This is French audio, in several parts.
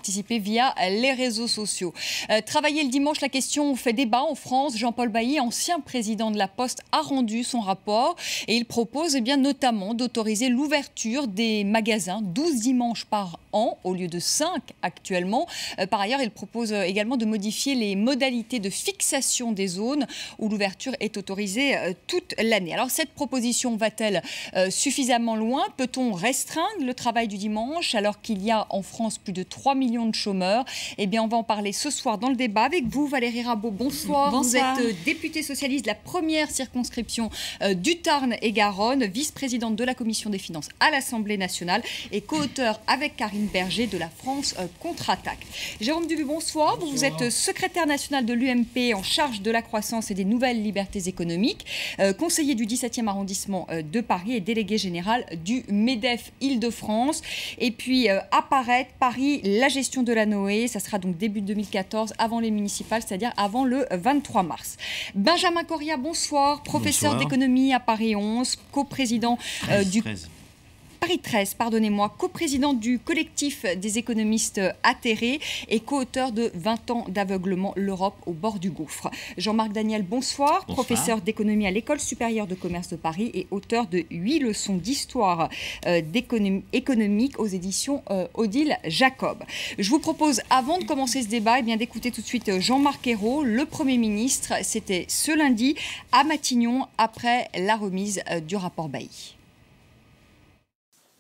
participer via les réseaux sociaux. Travailler le dimanche, la question fait débat en France. Jean-Paul Bailly, ancien président de la Poste, a rendu son rapport et il propose notamment d'autoriser l'ouverture des magasins 12 dimanches par an au lieu de 5 actuellement. Par ailleurs, il propose également de modifier les modalités de fixation des zones où l'ouverture est autorisée toute l'année. Alors cette proposition va-t-elle suffisamment loin? Peut-on restreindre le travail du dimanche alors qu'il y a en France plus de 3 millions de chômeurs? Eh bien, on va en parler ce soir dans le débat avec vous, Valérie Rabault. Bonsoir. Bonsoir. Vous êtes députée socialiste de la première circonscription du Tarn-et-Garonne, vice-présidente de la Commission des finances à l'Assemblée nationale et co-auteur avec Karine Berger de la France contre-attaque. Jérôme Dubu, bonsoir. Vous êtes secrétaire national de l'UMP en charge de la croissance et des nouvelles libertés économiques, conseiller du 17e arrondissement de Paris et délégué général du MEDEF Île-de-France. Et puis apparaître Paris, la gestion de la Noé, ça sera donc début 2014, avant les municipales, c'est-à-dire avant le 23 mars. Benjamin Coria, bonsoir, professeur d'économie à Paris 11, coprésident du... Paris 13, pardonnez-moi, coprésident du collectif des économistes atterrés et co-auteur de 20 ans d'aveuglement, l'Europe au bord du gouffre. Jean-Marc Daniel, bonsoir, professeur d'économie à l'École supérieure de commerce de Paris et auteur de 8 leçons d'histoire économique aux éditions Odile Jacob. Je vous propose, avant de commencer ce débat, d'écouter tout de suite Jean-Marc Ayrault, le Premier ministre. C'était ce lundi à Matignon, après la remise du rapport Bailly.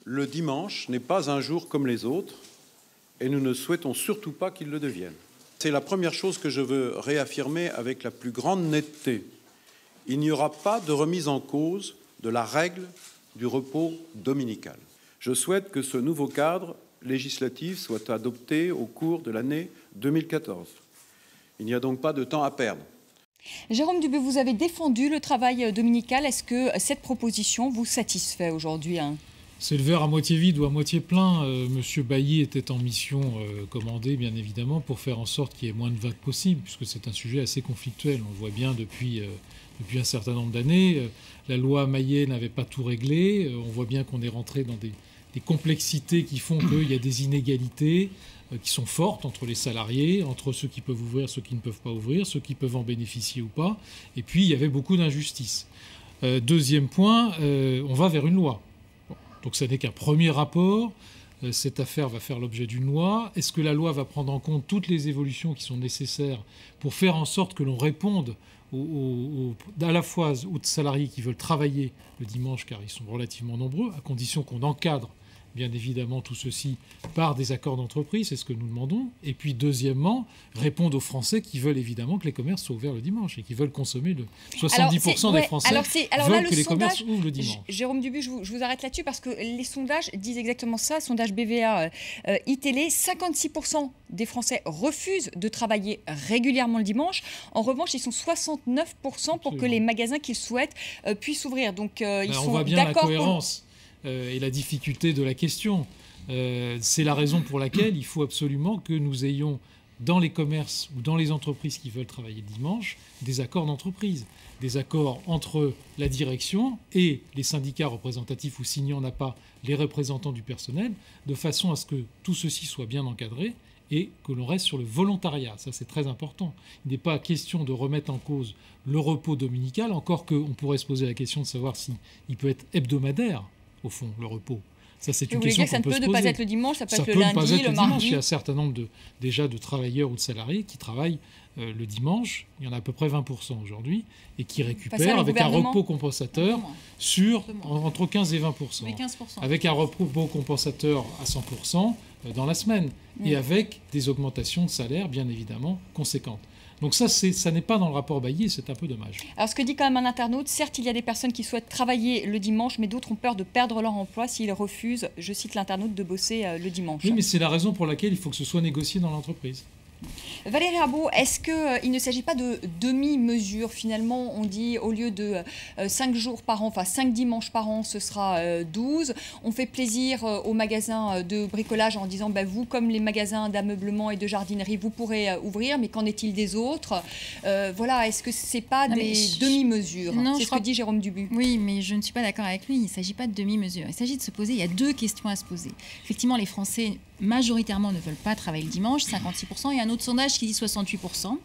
Le dimanche n'est pas un jour comme les autres et nous ne souhaitons surtout pas qu'il le devienne. C'est la première chose que je veux réaffirmer avec la plus grande netteté. Il n'y aura pas de remise en cause de la règle du repos dominical. Je souhaite que ce nouveau cadre législatif soit adopté au cours de l'année 2014. Il n'y a donc pas de temps à perdre. Jérôme Dubu, vous avez défendu le travail dominical. Est-ce que cette proposition vous satisfait aujourd'hui, C'est le verre à moitié vide ou à moitié plein. Monsieur Bailly était en mission commandée, bien évidemment, pour faire en sorte qu'il y ait moins de vagues possibles, puisque c'est un sujet assez conflictuel. On le voit bien depuis un certain nombre d'années. La loi Maillet n'avait pas tout réglé. On voit bien qu'on est rentré dans des complexités qui font qu'il y a des inégalités qui sont fortes entre les salariés, entre ceux qui peuvent ouvrir, ceux qui ne peuvent pas ouvrir, ceux qui peuvent en bénéficier ou pas. Et puis, il y avait beaucoup d'injustices. Deuxième point, on va vers une loi. Donc ça n'est qu'un premier rapport. Cette affaire va faire l'objet d'une loi. Est-ce que la loi va prendre en compte toutes les évolutions qui sont nécessaires pour faire en sorte que l'on réponde à la fois aux salariés qui veulent travailler le dimanche, car ils sont relativement nombreux, à condition qu'on encadre bien évidemment tout ceci par des accords d'entreprise, c'est ce que nous demandons. Et puis deuxièmement, répondre aux Français qui veulent évidemment que les commerces soient ouverts le dimanche et qui veulent consommer. 70% des Français veulent que les commerces ouvrent le dimanche. Jérôme Dubu, je vous arrête là-dessus parce que les sondages disent exactement ça. Sondage BVA iTélé, 56% des Français refusent de travailler régulièrement le dimanche. En revanche, ils sont 69% pour que les magasins qu'ils souhaitent puissent ouvrir. Donc ils sont on voit bien la cohérence. Et la difficulté de la question. C'est la raison pour laquelle il faut absolument que nous ayons dans les commerces ou dans les entreprises qui veulent travailler le dimanche des accords d'entreprise, des accords entre la direction et les syndicats représentatifs ou s'il n'y en a pas, les représentants du personnel, de façon à ce que tout ceci soit bien encadré et que l'on reste sur le volontariat. Ça, c'est très important. Il n'est pas question de remettre en cause le repos dominical, encore qu'on pourrait se poser la question de savoir s'il peut être hebdomadaire, au fond, le repos. Ça, c'est une question qu'on peut se poser. Ça ne peut ne pas être le dimanche, ça peut être le lundi, le mardi. Il y a un certain nombre déjà de travailleurs ou de salariés qui travaillent le dimanche. Il y en a à peu près 20% aujourd'hui et qui récupèrent avec un repos compensateur entre 15 et 20%. Oui, 15%. Avec un repos compensateur à 100% dans la semaine et avec des augmentations de salaire, bien évidemment, conséquentes. Donc ça n'est pas dans le rapport Bailly, c'est un peu dommage. Alors ce que dit quand même un internaute, certes il y a des personnes qui souhaitent travailler le dimanche, mais d'autres ont peur de perdre leur emploi s'ils refusent, je cite l'internaute, de bosser le dimanche. Oui, mais c'est la raison pour laquelle il faut que ce soit négocié dans l'entreprise. Valérie Rabault, est-ce qu'il ne s'agit pas de demi-mesure? Finalement, on dit au lieu de 5 jours par an, enfin 5 dimanches par an, ce sera 12. On fait plaisir aux magasins de bricolage en disant vous, comme les magasins d'ameublement et de jardinerie, vous pourrez ouvrir, mais qu'en est-il des autres? Voilà, est-ce que ce n'est pas des demi-mesures? C'est ce que dit Jérôme Dubu. Oui, mais je ne suis pas d'accord avec lui. Il ne s'agit pas de demi-mesure. Il s'agit de se poser, il y a 2 questions à se poser. Effectivement, les Français majoritairement ne veulent pas travailler le dimanche, 56%. Il y a un autre sondage qui dit 68%.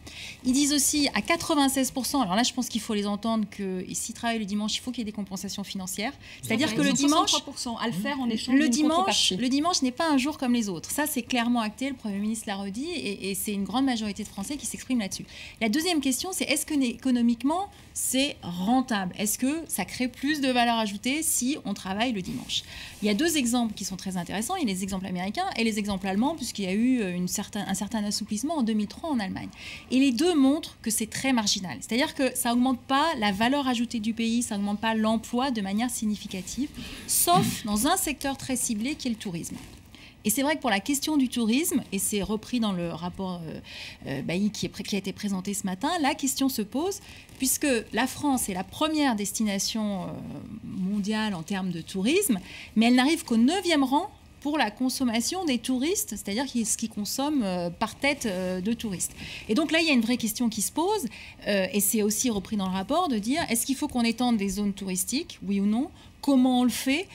Ils disent aussi à 96%, alors là je pense qu'il faut les entendre, que s'ils travaillent le dimanche, il faut qu'il y ait des compensations financières. C'est-à-dire que le dimanche, 63% à le faire en échange d'une contrepartie. Le dimanche n'est pas un jour comme les autres. Ça, c'est clairement acté, le Premier ministre l'a redit, et c'est une grande majorité de Français qui s'expriment là-dessus. La deuxième question, c'est est-ce que économiquement, c'est rentable? Est-ce que ça crée plus de valeur ajoutée si on travaille le dimanche? Il y a 2 exemples qui sont très intéressants. Il y a les exemples américains et les exemples allemands, puisqu'il y a eu un certain assouplissement en 2003 en Allemagne. Et les 2 montrent que c'est très marginal. C'est-à-dire que ça n'augmente pas la valeur ajoutée du pays, ça n'augmente pas l'emploi de manière significative, sauf dans un secteur très ciblé qui est le tourisme. Et c'est vrai que pour la question du tourisme, et c'est repris dans le rapport Bailly qui a été présenté ce matin, la question se pose, puisque la France est la première destination mondiale en termes de tourisme, mais elle n'arrive qu'au 9e rang pour la consommation des touristes, c'est-à-dire ce qu'ils consomment par tête de touristes. Et donc là, il y a une vraie question qui se pose, et c'est aussi repris dans le rapport, de dire est-ce qu'il faut qu'on étende des zones touristiques, oui ou non? Comment on le fait?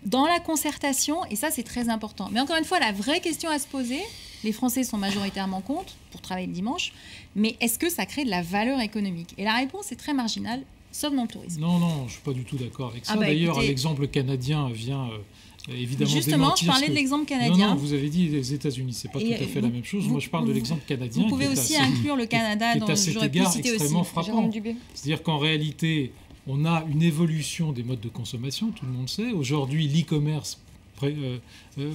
Dans la concertation, et ça c'est très important. Mais encore une fois, la vraie question à se poser, les Français sont majoritairement contre pour travailler le dimanche, mais est-ce que ça crée de la valeur économique? Et la réponse est très marginale, sauf dans le tourisme. Non, je ne suis pas du tout d'accord avec ça. D'ailleurs, écoutez, l'exemple canadien vient évidemment justement, démentir. Je parlais de l'exemple canadien. Non, vous avez dit les États-Unis, c'est pas tout à fait la même chose. Moi, je parle de l'exemple canadien. Vous pouvez aussi inclure le Canada dans j'aurais pu citer extrêmement frappant. C'est-à-dire qu'en réalité, on a une évolution des modes de consommation, tout le monde sait. Aujourd'hui, l'e-commerce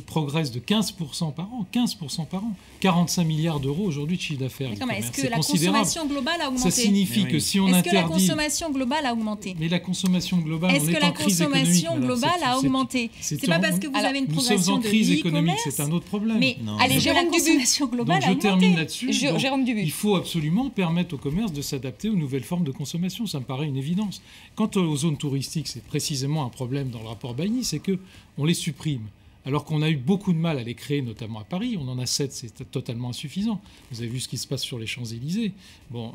progresse de 15% par an. 15% par an. 45 milliards d'euros aujourd'hui de chiffre d'affaires. Est-ce que la consommation globale a augmenté? Ça signifie que si on interdit... Est-ce que la consommation globale a augmenté? Mais la consommation globale, est-ce que la consommation globale a augmenté? C'est pas parce que vous avez une progression de l'e-commerce... Nous sommes en crise économique, c'est un autre problème. Mais allez, Jérôme Dubu. Donc je termine là-dessus. Il faut absolument permettre au commerce de s'adapter aux nouvelles formes de consommation. Ça me paraît une évidence. Quant aux zones touristiques, c'est précisément un problème dans le rapport Bailly, c'est qu'on les supprime. Alors qu'on a eu beaucoup de mal à les créer, notamment à Paris. On en a 7, c'est totalement insuffisant. Vous avez vu ce qui se passe sur les Champs-Élysées. Bon,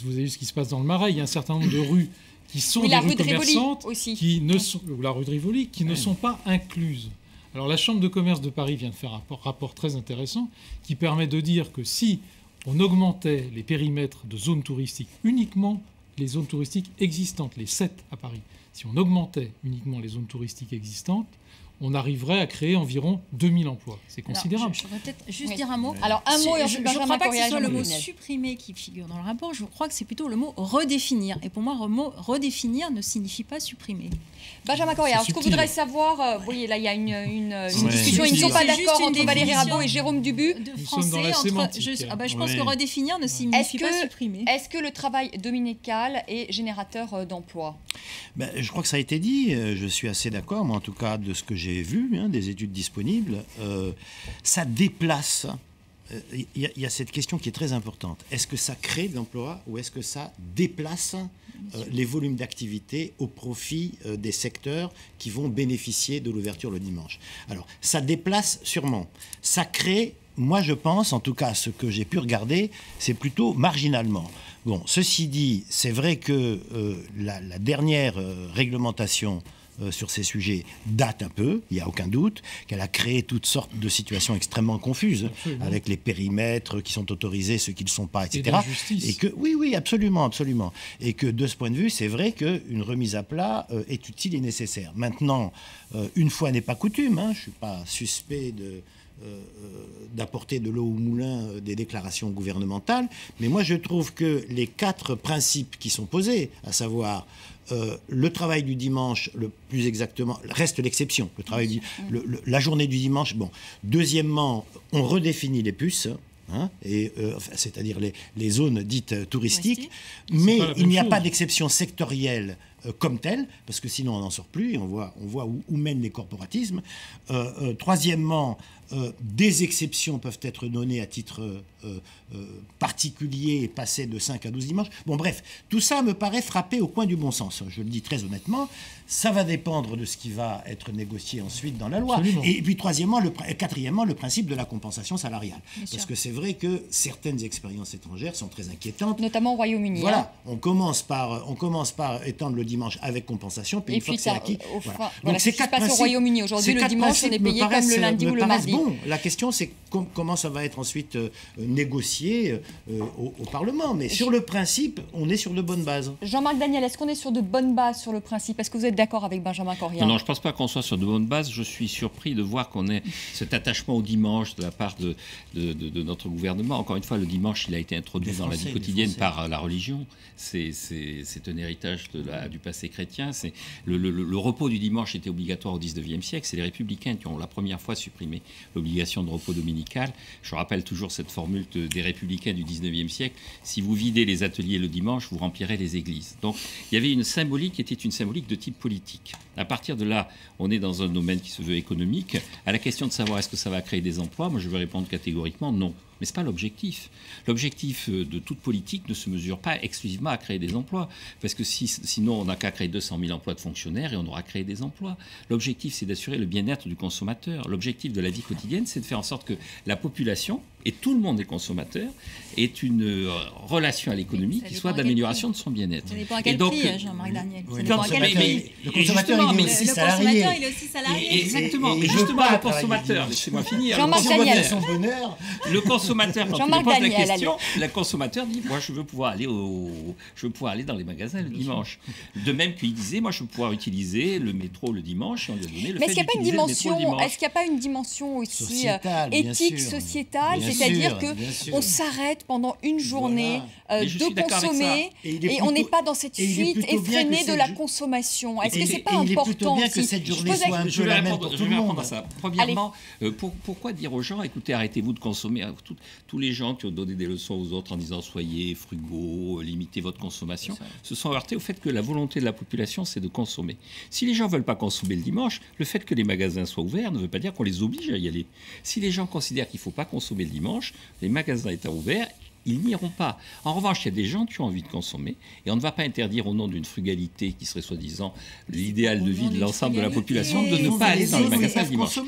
vous avez vu ce qui se passe dans le Marais. Il y a un certain nombre de rues qui sont des rues commerçantes, ou la rue de Rivoli, qui ne sont pas incluses. Alors la Chambre de commerce de Paris vient de faire un rapport très intéressant qui permet de dire que si on augmentait les périmètres de zones touristiques, uniquement les zones touristiques existantes, les 7 à Paris, si on augmentait uniquement les zones touristiques existantes, on arriverait à créer environ 2000 emplois. C'est considérable. Je voudrais peut-être juste dire un mot. Alors, un mot, je ne crois pas que ce soit le mot supprimer qui figure dans le rapport. Je crois que c'est plutôt le mot redéfinir. Et pour moi, le mot redéfinir ne signifie pas supprimer. Benjamin Correa, ce qu'on voudrait savoir, vous voyez, là, il y a une discussion. Ils ne sont pas d'accord entre Valérie Rabault et Jérôme Dubu. De français, je pense que redéfinir ne signifie pas supprimer. Est-ce que le travail dominical est générateur d'emplois? Je crois que ça a été dit. Je suis assez d'accord, moi, en tout cas, de ce que j'ai vu, des études disponibles. Ça déplace. Il y a cette question qui est très importante. Est-ce que ça crée de l'emploi ou est-ce que ça déplace les volumes d'activité au profit des secteurs qui vont bénéficier de l'ouverture le dimanche? Alors, ça déplace sûrement. Ça crée, moi je pense, en tout cas ce que j'ai pu regarder, c'est plutôt marginalement. Bon, ceci dit, c'est vrai que la dernière réglementation sur ces sujets date un peu, il n'y a aucun doute, qu'elle a créé toutes sortes de situations extrêmement confuses, absolument, avec les périmètres qui sont autorisés, ceux qui ne le sont pas, etc. Et que, oui, absolument, absolument. Et que de ce point de vue, c'est vrai qu'une remise à plat est utile et nécessaire. Maintenant, une fois n'est pas coutume, je ne suis pas suspect d'apporter de l'eau au moulin des déclarations gouvernementales, mais moi je trouve que les 4 principes qui sont posés, à savoir le travail du dimanche, le plus exactement, reste l'exception, la journée du dimanche. Bon. Deuxièmement, on redéfinit les puces, c'est-à-dire les zones dites touristiques, mais il n'y a pas d'exception sectorielle comme tel, parce que sinon on n'en sort plus et on voit où mènent les corporatismes. Troisièmement, des exceptions peuvent être données à titre particulier et passer de 5 à 12 dimanches. Bon, bref, tout ça me paraît frapper au coin du bon sens. Je le dis très honnêtement, ça va dépendre de ce qui va être négocié ensuite dans la loi. Absolument. Et puis quatrièmement, le principe de la compensation salariale. Parce que c'est vrai que certaines expériences étrangères sont très inquiétantes. Notamment au Royaume-Uni. Voilà, on commence par étendre le dimanche avec compensation, puis une fois que c'est acquis. Donc c'est ce qui se passe au Royaume-Uni. Aujourd'hui, le dimanche, on est payé comme le lundi ou le mardi. Bon, la question, c'est comment ça va être ensuite négocié au Parlement. Mais sur le principe, on est sur de bonnes bases. Jean-Marc Daniel, est-ce qu'on est sur de bonnes bases sur le principe? Est-ce que vous êtes d'accord avec Benjamin Correa? Non, je ne pense pas qu'on soit sur de bonnes bases. Je suis surpris de voir qu'on ait cet attachement au dimanche de la part de notre gouvernement. Encore une fois, le dimanche, il a été introduit dans la vie quotidienne par la religion. C'est un héritage du passé chrétien. Le repos du dimanche était obligatoire au XIXe siècle. C'est les républicains qui ont la première fois supprimé l'obligation de repos dominical. Je rappelle toujours cette formule des républicains du XIXe siècle. Si vous videz les ateliers le dimanche, vous remplirez les églises. Donc il y avait une symbolique qui était une symbolique de type politique. À partir de là, on est dans un domaine qui se veut économique. À la question de savoir est-ce que ça va créer des emplois, moi je vais répondre catégoriquement non. Mais ce n'est pas l'objectif. L'objectif de toute politique ne se mesure pas exclusivement à créer des emplois. Parce que sinon, on n'a qu'à créer 200 000 emplois de fonctionnaires et on aura créé des emplois. L'objectif, c'est d'assurer le bien-être du consommateur. L'objectif de la vie quotidienne, c'est de faire en sorte que la population, et tout le monde est consommateur, ait une relation à l'économie qui soit d'amélioration de son bien-être. Ça dépend à quel prix, Jean-Marc Daniel. Le consommateur, il est aussi salarié. Le consommateur, il est aussi salarié. Exactement. Et justement, le consommateur, laissez-moi finir. Jean-Marc Daniel. Le consommateur, quand il pose la question, le consommateur dit moi je veux pouvoir aller dans les magasins le dimanche. De même qu'il disait moi je veux pouvoir utiliser le métro le dimanche et on lui a donné le fait d'utiliser le métro le dimanche. Est-ce qu'il n'y a pas une dimension aussi sociétale, éthique, sociétale, c'est-à-dire qu'on s'arrête pendant une journée de consommer et on n'est pas dans cette fuite effrénée de la consommation. Est-ce que c'est pas important? Il est plutôt bien que cette journée soit un peu la même pour tout le monde. Premièrement, pourquoi dire aux gens écoutez, arrêtez-vous de consommer? Tous les gens qui ont donné des leçons aux autres en disant soyez frugaux, limitez votre consommation, se sont heurtés au fait que la volonté de la population, c'est de consommer. Si les gens ne veulent pas consommer le dimanche, le fait que les magasins soient ouverts ne veut pas dire qu'on les oblige à y aller. Si les gens considèrent qu'il ne faut pas consommer le dimanche, les magasins étant ouverts, ils n'iront pas. En revanche, il y a des gens qui ont envie de consommer et on ne va pas interdire au nom d'une frugalité qui serait soi-disant l'idéal de vie de l'ensemble de la population de ne pas aller dans les magasins le dimanche.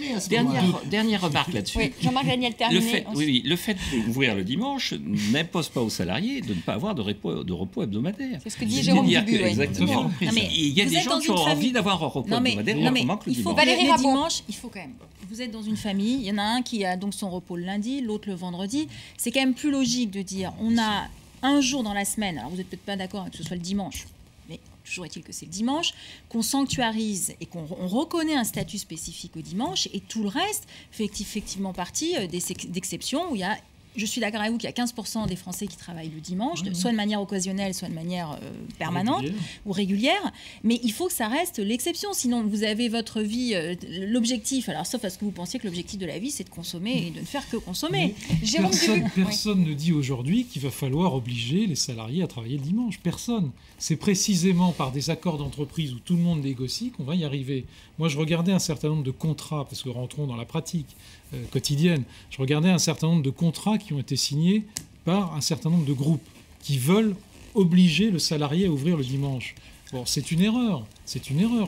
Dernière remarque là-dessus. Oui, Jean-Marc Daniel, terminé. Le fait d'ouvrir le dimanche n'impose pas aux salariés de ne pas avoir de repos hebdomadaire. C'est ce que dit Jérôme Dubu. Exactement. Il y a des gens qui ont envie d'avoir un repos hebdomadaire autrement que le dimanche. Le dimanche, il faut quand même. Vous êtes dans une famille, il y en a un qui a donc son repos le lundi, l'autre le vendredi. C'est quand même plus logique de dire on a un jour dans la semaine, alors vous n'êtes peut-être pas d'accord que ce soit le dimanche, mais toujours est-il que c'est le dimanche, qu'on sanctuarise et qu'on reconnaît un statut spécifique au dimanche et tout le reste fait effectivement partie d'exceptions où il y a. Je suis d'accord avec vous qu'il y a 15% des Français qui travaillent le dimanche, soit de manière occasionnelle, soit de manière permanente ou régulière. Mais il faut que ça reste l'exception. Sinon, vous avez votre vie, l'objectif, alors sauf à ce que vous pensiez que l'objectif de la vie, c'est de consommer et de ne faire que consommer. Personne ne dit aujourd'hui qu'il va falloir obliger les salariés à travailler le dimanche. Personne. C'est précisément par des accords d'entreprise où tout le monde négocie qu'on va y arriver. Moi, je regardais un certain nombre de contrats, parce que rentrons dans la pratique quotidienne, je regardais un certain nombre de contrats qui ont été signés par un certain nombre de groupes qui veulent obliger le salarié à ouvrir le dimanche. Bon, c'est une erreur,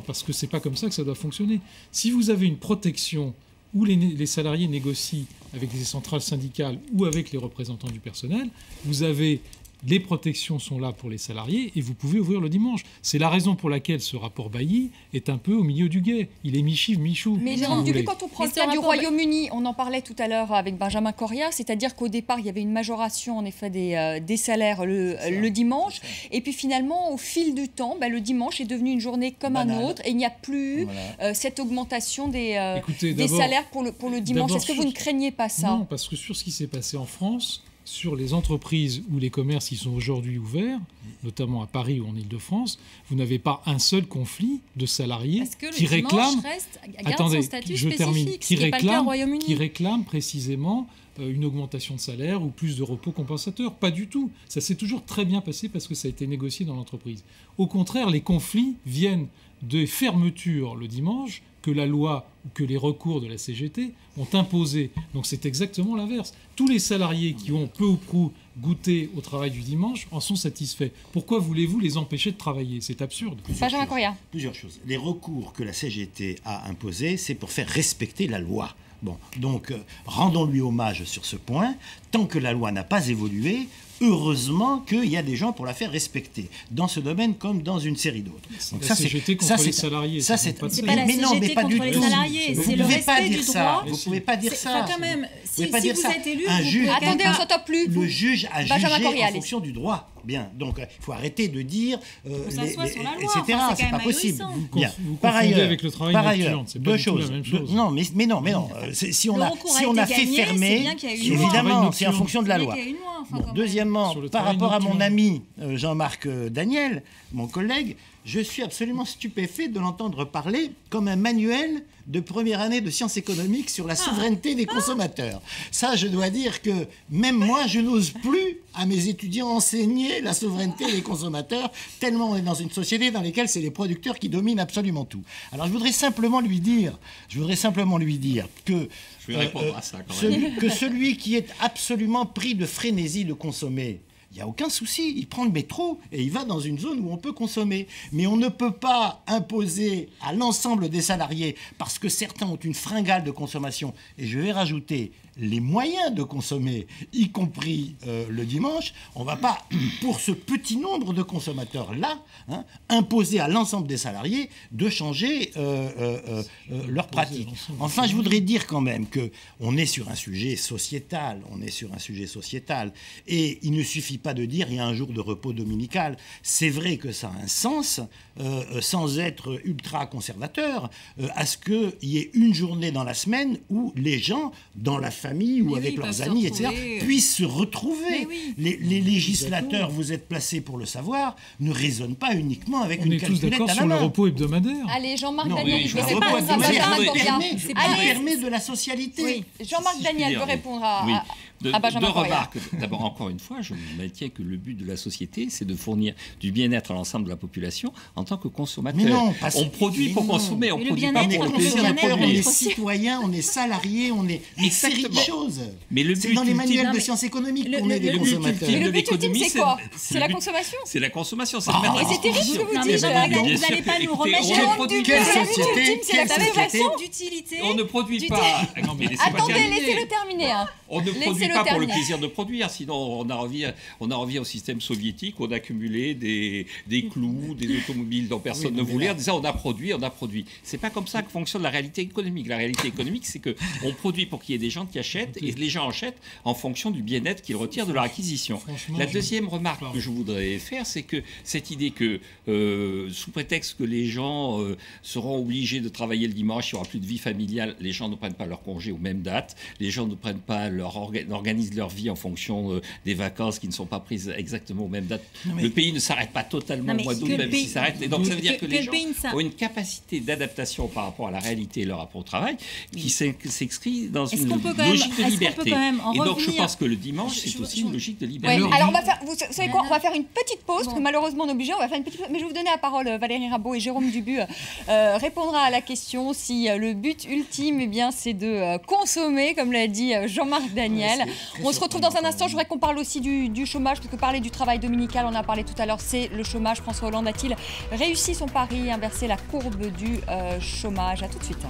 parce que c'est pas comme ça que ça doit fonctionner. Si vous avez une protection où les salariés négocient avec les centrales syndicales ou avec les représentants du personnel, vous avez... Les protections sont là pour les salariés et vous pouvez ouvrir le dimanche. C'est la raison pour laquelle ce rapport Bailly est un peu au milieu du guet. Il est mi-chive, mi-chou. Mais Jérôme Dubu, quand on prend le cas du Royaume-Uni, on en parlait tout à l'heure avec Benjamin Correa, c'est-à-dire qu'au départ, il y avait une majoration en effet des salaires le dimanche. Et puis finalement, au fil du temps, le dimanche est devenu une journée comme un autre et il n'y a plus cette augmentation des salaires pour le dimanche. Est-ce que vous ne craignez pas ça? Non, parce que sur ce qui s'est passé en France, sur les entreprises ou les commerces qui sont aujourd'hui ouverts, notamment à Paris ou en Île-de-France, vous n'avez pas un seul conflit de salariés qui réclament... Attendez, je termine. Qui réclament précisément une augmentation de salaire ou plus de repos compensateur. Pas du tout. Ça s'est toujours très bien passé parce que ça a été négocié dans l'entreprise. Au contraire, les conflits viennent des fermetures le dimanche que la loi ou que les recours de la CGT ont imposé. Donc c'est exactement l'inverse. Tous les salariés qui ont peu ou prou goûté au travail du dimanche en sont satisfaits. Pourquoi voulez-vous les empêcher de travailler? C'est absurde. Benjamin Correa. Plusieurs choses. Les recours que la CGT a imposés, c'est pour faire respecter la loi. Bon, donc rendons-lui hommage sur ce point. Tant que la loi n'a pas évolué, heureusement qu'il y a des gens pour la faire respecter, dans ce domaine comme dans une série d'autres. Donc la CGT contre les salariés. C'est pas la CGT contre les salariés, c'est le respect du droit. Vous ne pouvez pas dire ça. Quand même, si vous êtes élu, attendez, on s'entend plus. Le juge a jugé Correa, en fonction du droit. Bien, donc il faut arrêter de dire, etc. C'est pas possible. Vous confondez avec le travail nocturne. C'est deux choses. Non, mais non. Si on a fait fermer, évidemment, c'est en fonction de la loi. Deuxièmement, par rapport à mon ami Jean-Marc Daniel, mon collègue, je suis absolument stupéfait de l'entendre parler comme un manuel de première année de sciences économiques sur la souveraineté des consommateurs. Ça, je dois dire que même moi, je n'ose plus à mes étudiants enseigner la souveraineté des consommateurs, tellement on est dans une société dans laquelle c'est les producteurs qui dominent absolument tout. Alors, je voudrais simplement lui dire que que celui qui est absolument pris de frénésie de consommer, il n'y a aucun souci, il prend le métro et il va dans une zone où on peut consommer. Mais on ne peut pas imposer à l'ensemble des salariés, parce que certains ont une fringale de consommation, et je vais rajouter les moyens de consommer, y compris le dimanche, on ne va pas, pour ce petit nombre de consommateurs-là, imposer à l'ensemble des salariés de changer leurs pratiques. Enfin, je voudrais dire quand même qu'on est sur un sujet sociétal, et il ne suffit pas de dire il y a un jour de repos dominical. C'est vrai que ça a un sens, sans être ultra conservateur, à ce qu'il y ait une journée dans la semaine où les gens, dans la famille ou avec leurs amis, etc., puissent se retrouver. Les législateurs, vous êtes placés pour le savoir, ne raisonnent pas uniquement avec une calculette à la main. On est tous d'accord sur le repos hebdomadaire. Allez, Jean-Marc Daniel, je ne sais pas, ça permet de la socialité. Oui. Jean-Marc Daniel veut répondre à Benjamin Deux Correa. remarques. D'abord, encore une fois, je maintiens que le but de la société, c'est de fournir du bien-être à l'ensemble de la population en tant que consommateur. Mais non, on produit pour consommer, on ne produit pas pour le plaisir de produire. On est citoyen, on est salarié, on est une série de choses. Mais le but c'est dans les manuels de sciences économiques qu'on est des consommateurs. Mais le but ultime, c'est quoi? C'est la consommation. C'est la consommation, c'est le mettre Et c'est terrible ce que vous dites. Vous n'allez pas nous remettre quelle société, c'est la démonstration d'utilité. On ne produit pas. Attendez, laissez-le terminer. On ne produit pas pour le plaisir de produire, sinon on en revient au système soviétique, on a accumulé des clous, des automobiles dont personne ne voulait, en disant on a produit. C'est pas comme ça que fonctionne la réalité économique. La réalité économique, c'est qu'on produit pour qu'il y ait des gens qui achètent, et les gens achètent en fonction du bien-être qu'ils retirent de leur acquisition. La deuxième remarque que je voudrais faire, c'est que cette idée que, sous prétexte que les gens seront obligés de travailler le dimanche, il n'y aura plus de vie familiale, les gens ne prennent pas leur congé aux mêmes dates, les gens ne prennent pas organisent leur vie en fonction des vacances qui ne sont pas prises exactement aux mêmes dates. Le pays ne s'arrête pas totalement au mois d'août, même s'il s'arrête. Et donc ça veut dire que les gens ont une capacité d'adaptation par rapport à la réalité et leur rapport au travail qui s'inscrit dans une logique de liberté. Et donc je pense que le dimanche, c'est aussi une logique de liberté. Ouais, alors vous savez quoi, on va faire une petite pause, parce que malheureusement on est obligé, on va faire une petite pause. Mais je vais vous donner la parole, Valérie Rabault, et Jérôme Dubu répondra à la question si le but ultime, eh bien, c'est de consommer, comme l'a dit Jean-Marc Daniel. On se retrouve dans un instant. Je voudrais qu'on parle aussi du chômage, parce que parler du travail dominical, on en a parlé tout à l'heure, c'est le chômage. François Hollande a-t-il réussi son pari, inverser la courbe du chômage? À tout de suite.